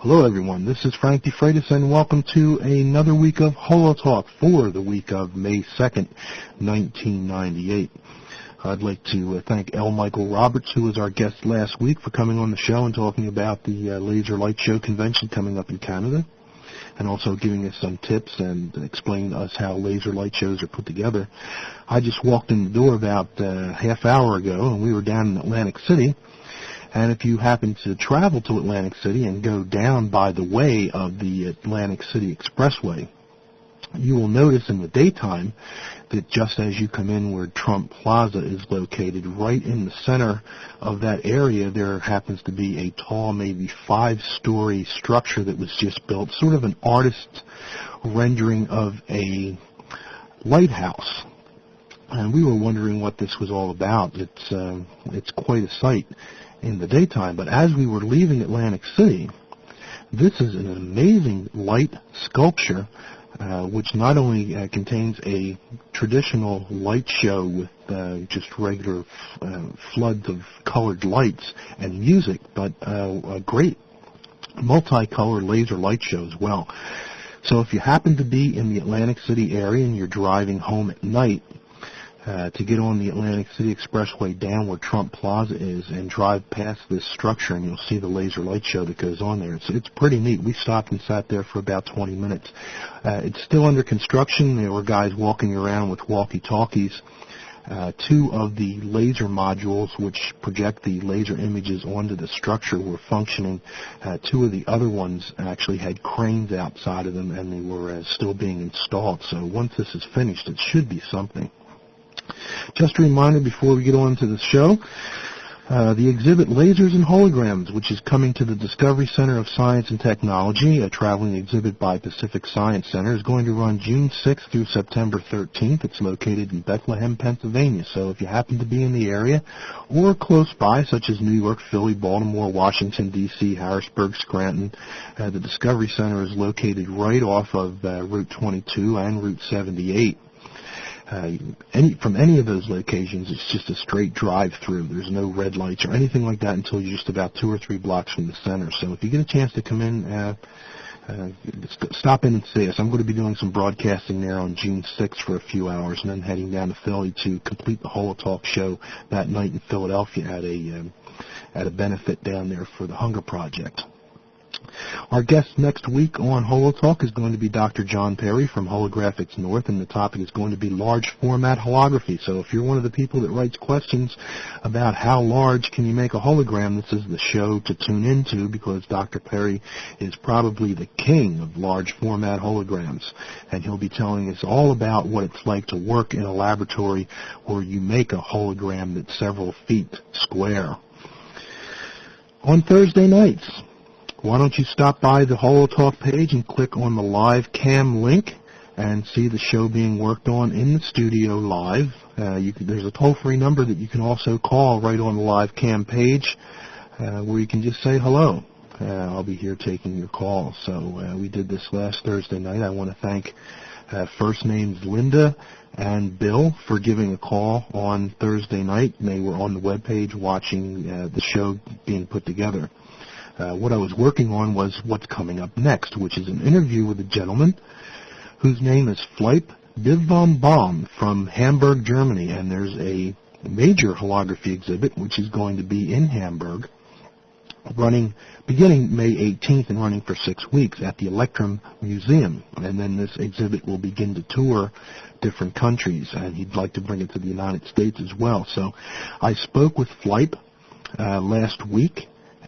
Hello everyone, this is Frank DeFreitas and welcome to another week of HoloTalk for the week of May 2nd, 1998. I'd like to thank L. Michael Roberts, who was our guest last week, for coming on the show and talking about the Laser Light Show convention coming up in Canada, and also giving us some tips and explaining to us how laser light shows are put together. I just walked in the door about half hour ago, and we were down in Atlantic City. And if you happen to travel to Atlantic City and go down by the way of the Atlantic City Expressway, you will notice in the daytime that just as you come in where Trump Plaza is located, right in the center of that area, there happens to be a tall, maybe 5-story structure that was just built, sort of an artist's rendering of a lighthouse. And we were wondering what this was all about. It's quite a sight in the daytime, but as we were leaving Atlantic City, this is an amazing light sculpture, which not only contains a traditional light show with just regular floods of colored lights and music, but a great multicolored laser light show as well. So if you happen to be in the Atlantic City area and you're driving home at night, to get on the Atlantic City Expressway down where Trump Plaza is and drive past this structure, and you'll see the laser light show that goes on there. It's pretty neat. We stopped and sat there for about 20 minutes. It's still under construction. There were guys walking around with walkie-talkies. 2 of the laser modules, which project the laser images onto the structure, were functioning. 2 of the other ones actually had cranes outside of them, and they were still being installed. So once this is finished, it should be something. Just a reminder before we get on to the show, the exhibit Lasers and Holograms, which is coming to the Discovery Center of Science and Technology, a traveling exhibit by Pacific Science Center, is going to run June 6th through September 13th. It's located in Bethlehem, Pennsylvania. So if you happen to be in the area or close by, such as New York, Philly, Baltimore, Washington, D.C., Harrisburg, Scranton, the Discovery Center is located right off of Route 22 and Route 78. From any of those locations, it's just a straight drive-through. There's no red lights or anything like that until you're just about 2 or 3 blocks from the center. So if you get a chance to come in, stop in and see us. I'm going to be doing some broadcasting there on June 6th for a few hours, and then heading down to Philly to complete the HoloTalk show that night in Philadelphia at a benefit down there for the Hunger Project. Our guest next week on HoloTalk is going to be Dr. John Perry from Holographics North, and the topic is going to be large format holography. So if you're one of the people that writes questions about how large can you make a hologram, this is the show to tune into, because Dr. Perry is probably the king of large format holograms, and he'll be telling us all about what it's like to work in a laboratory where you make a hologram that's several feet square. On Thursday nights, why don't you stop by the HoloTalk page and click on the live cam link and see the show being worked on in the studio live. There's a toll-free number that you can also call right on the live cam page where you can just say hello. I'll be here taking your call. So we did this last Thursday night. I want to thank first names Linda and Bill for giving a call on Thursday night. They were on the webpage watching the show being put together. What I was working on was what's coming up next, which is an interview with a gentleman whose name is Fleip Bivambaum from Hamburg, Germany, and there's a major holography exhibit which is going to be in Hamburg, beginning May 18th and running for 6 weeks at the Electrum Museum. And then this exhibit will begin to tour different countries, and he'd like to bring it to the United States as well. So I spoke with Fleip last week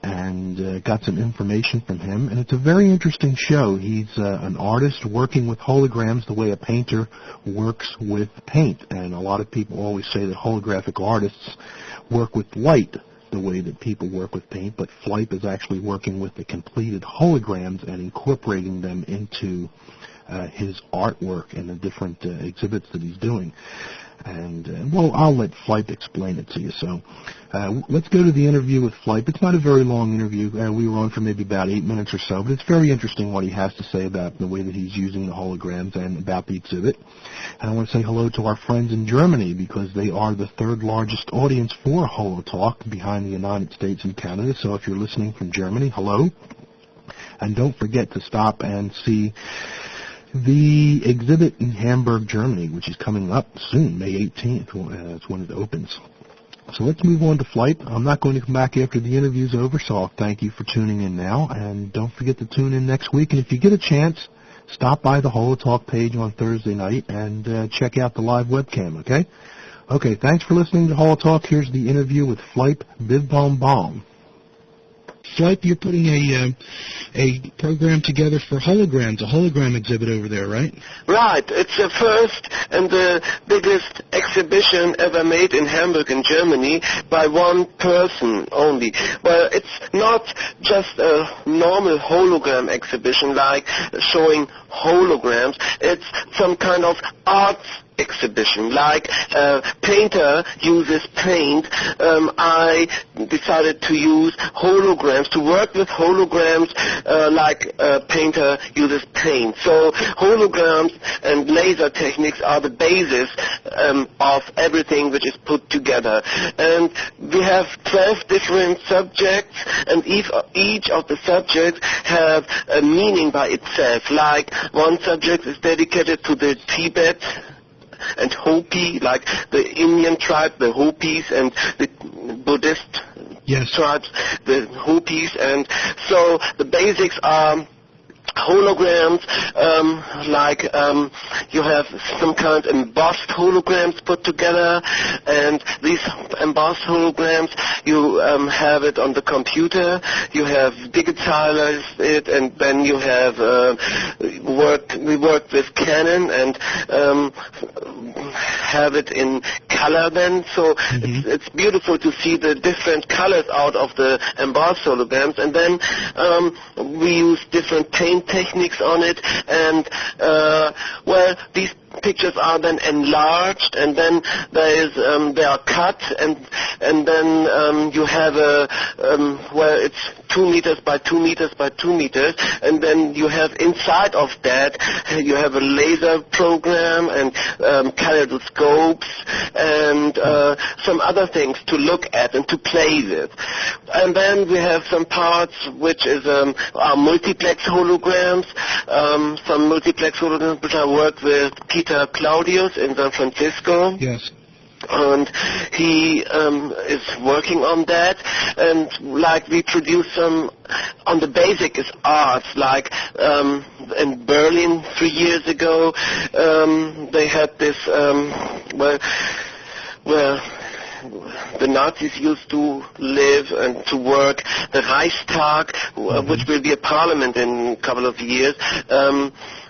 and got some information from him, and it's a very interesting show. He's an artist working with holograms the way a painter works with paint, and a lot of people always say that holographic artists work with light the way that people work with paint, but Fleip is actually working with the completed holograms and incorporating them into his artwork and the different exhibits that he's doing. And, well, I'll let Fleip explain it to you. So let's go to the interview with Fleip. It's not a very long interview. We were on for maybe about 8 minutes or so, but it's very interesting what he has to say about the way that he's using the holograms and about the exhibit. And I want to say hello to our friends in Germany, because they are the third largest audience for HoloTalk behind the United States and Canada. So if you're listening from Germany, hello. And don't forget to stop and see the exhibit in Hamburg, Germany, which is coming up soon, May 18th. That's when it opens. So let's move on to Flight. I'm not going to come back after the interview's over, so I'll thank you for tuning in now. And don't forget to tune in next week. And if you get a chance, stop by the HoloTalk page on Thursday night and check out the live webcam, okay? Okay, thanks for listening to HoloTalk. Here's the interview with Flight Bidbaum. Flight, you're putting a program together for holograms, a hologram exhibit over there, right? Right. It's the first and the biggest exhibition ever made in Hamburg in Germany by one person only. Well, it's not just a normal hologram exhibition like showing holograms. It's some kind of arts exhibition, like a painter uses paint. I decided to use holograms, to work with holograms like a painter uses paint. So holograms and laser techniques are the basis of everything which is put together. And we have 12 different subjects, and each of the subjects have a meaning by itself. Like one subject is dedicated to the Tibet and Hopi, like the Indian tribe, the Hopis, and the Buddhist tribes, the Hopis. And so the basics are holograms, like you have some kind of embossed holograms put together, and these embossed holograms, you have it on the computer, you have digitalized it, and then you have we worked with Canon and have it in color then, so it's beautiful to see the different colors out of the embossed holograms. And then we use different paint techniques on it, and well, these pictures are then enlarged, and then they are cut, and then you have a well, it's 2 meters by 2 meters by 2 meters, and then you have inside of that you have a laser program and kaleidoscopes and some other things to look at and to play with. And then we have some parts which is our multiplex holograms, some multiplex holograms which I worked with Peter Claudius in San Francisco. Yes. And he is working on that, and like we produce some on the basic is arts, like in Berlin 3 years ago they had this where the Nazis used to live and to work, the Reichstag, which will be a parliament in a couple of years.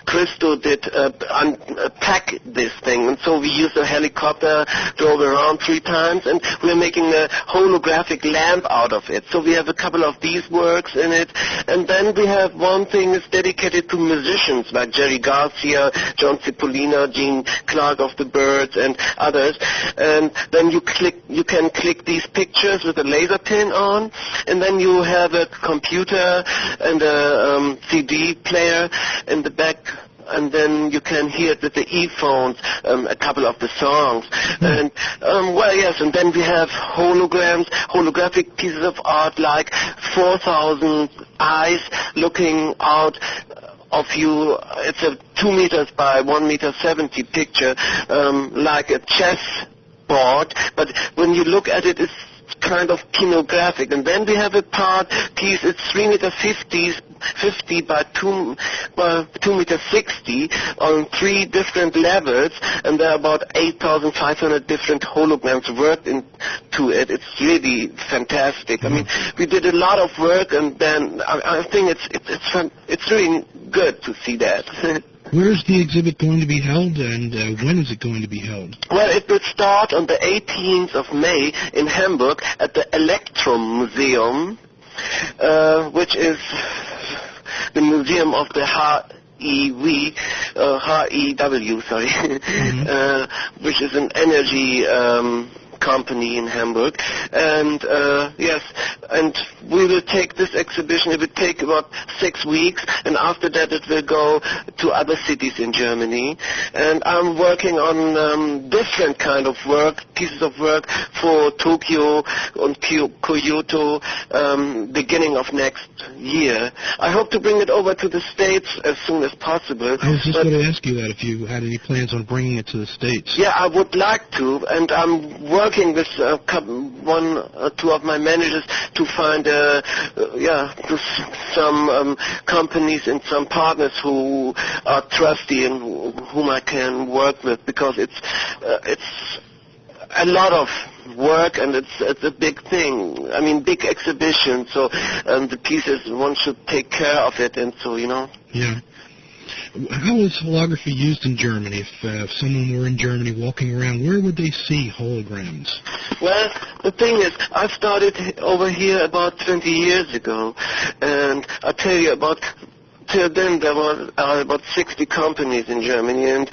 Christo did unpack this thing, and so we used a helicopter, drove around 3 times, and we're making a holographic lamp out of it. So we have a couple of these works in it, and then we have one thing is dedicated to musicians like Jerry Garcia, John Cipollina, Gene Clark of the Byrds, and others. And then you can click these pictures with a laser pin on, and then you have a computer and a CD player in the back, and then you can hear it with the earphones, a couple of the songs. And, well, yes, and then we have holograms, holographic pieces of art, like 4,000 eyes looking out of you. It's a 2 meters by 1 meter 70 picture, like a chess board, but when you look at it, it's kind of kinographic. And then we have a piece, it's 3 meter 50 by 2 meter 60 on 3 different levels, and there are about 8,500 different holograms worked into it. It's really fantastic. I mean, we did a lot of work, and then I think it's really good to see that. Where is the exhibit going to be held, and when is it going to be held? Well, it will start on the 18th of May in Hamburg at the Electrum Museum, which is the museum of the HEW, which is an energy company in Hamburg. And yes, and we will take this exhibition. It will take about 6 weeks, and after that it will go to other cities in Germany. And I'm working on different kind of work, pieces of work for Tokyo and Kyoto, beginning of next year. I hope to bring it over to the States as soon as possible. I was just going to ask you that, if you had any plans on bringing it to the States. Yeah, I would like to, and I'm working with one or two of my managers to find some companies and some partners who are trusty and whom I can work with, because it's a lot of work, and it's a big thing. I mean, big exhibition, so the pieces, one should take care of it, and so, you know. Yeah. How is holography used in Germany? If someone were in Germany walking around, where would they see holograms? Well, the thing is, I started over here about 20 years ago, and I'll tell you till then there were about 60 companies in Germany, and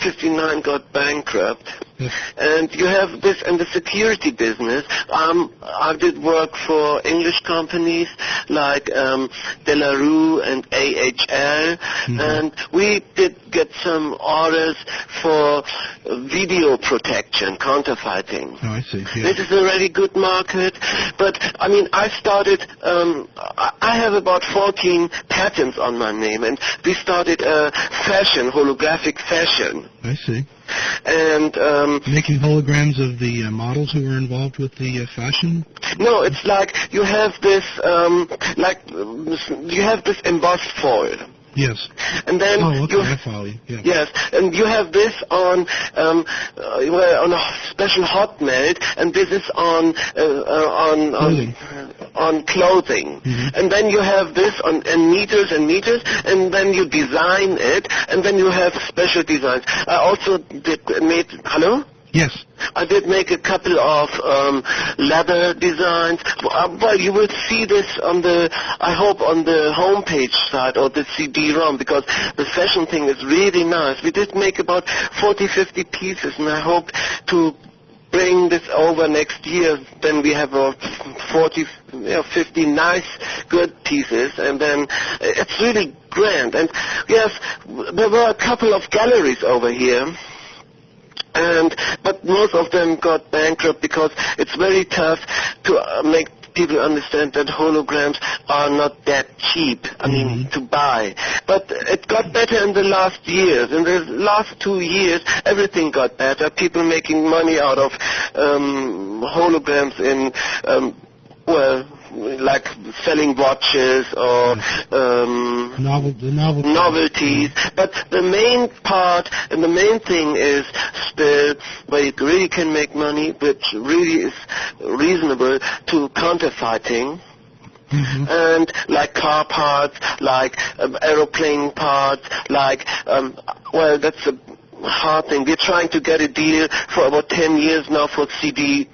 59 got bankrupt. Yes. And you have this in the security business. I did work for English companies like De La Rue and AHL, and we did get some orders for video protection, counterfeiting. Oh, I see. Yeah. This is a really good market, but I mean, I started, I have about 14 patents on my name, and we started fashion, holographic fashion. I see. And making holograms of the models who were involved with the fashion? No, it's like you have this, you have this embossed foil. Yes. And then I follow you. Yeah. Yes, and you have this on a special hot melt, and this is on clothing. And then you have this on meters and meters, and then you design it, and then you have special designs. I also made. Hello? Yes. I did make a couple of leather designs. Well, you will see this on I hope on the homepage side or the CD-ROM, because the fashion thing is really nice. We did make about 40, 50 pieces, and I hope to bring this over next year. Then we have about 40, 50 nice, good pieces, and then it's really grand. And yes, there were a couple of galleries over here, but most of them got bankrupt because it's very tough to make people understand that holograms are not that cheap, to buy. But it got better in the last years. In the last 2 years, everything got better. People making money out of holograms in, like selling watches or novelties. But the main part and the main thing is still where you really can make money, which really is reasonable, to counterfeiting. And like car parts, like aeroplane parts, like, that's a hard thing. We're trying to get a deal for about 10 years now for CD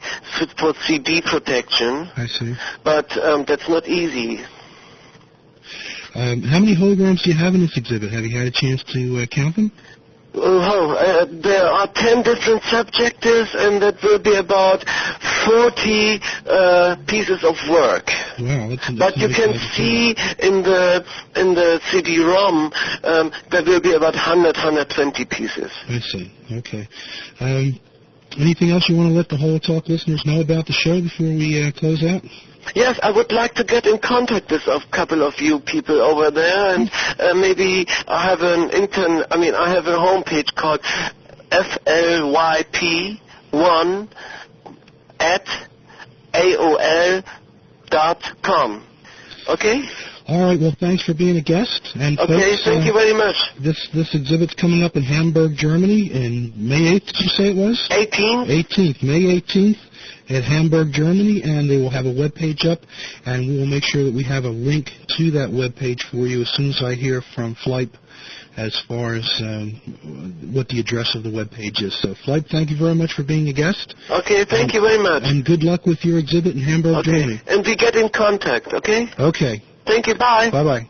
protection. I see. But that's not easy. How many holograms do you have in this exhibit? Have you had a chance to count them? There are 10 different subjectives, and that will be about 40 pieces of work. Wow, but you can see in the CD-ROM there will be about 120 pieces. I see. Okay. Anything else you want to let the HoloTalk listeners know about the show before we close out? Yes, I would like to get in contact with a couple of you people over there, and maybe I have I have a homepage called flyp1@aol.com. Okay? All right, well, thanks for being a guest. And okay, folks, thank you very much. This exhibit's coming up in Hamburg, Germany, in May 8th, did you say it was? 18th, May 18th. At Hamburg, Germany, and they will have a web page up, and we will make sure that we have a link to that web page for you as soon as I hear from Flyp as far as what the address of the web page is. So, Flyp, thank you very much for being a guest. Okay, thank you very much. And good luck with your exhibit in Hamburg, Germany. And we get in contact, okay? Okay. Thank you, bye. Bye-bye.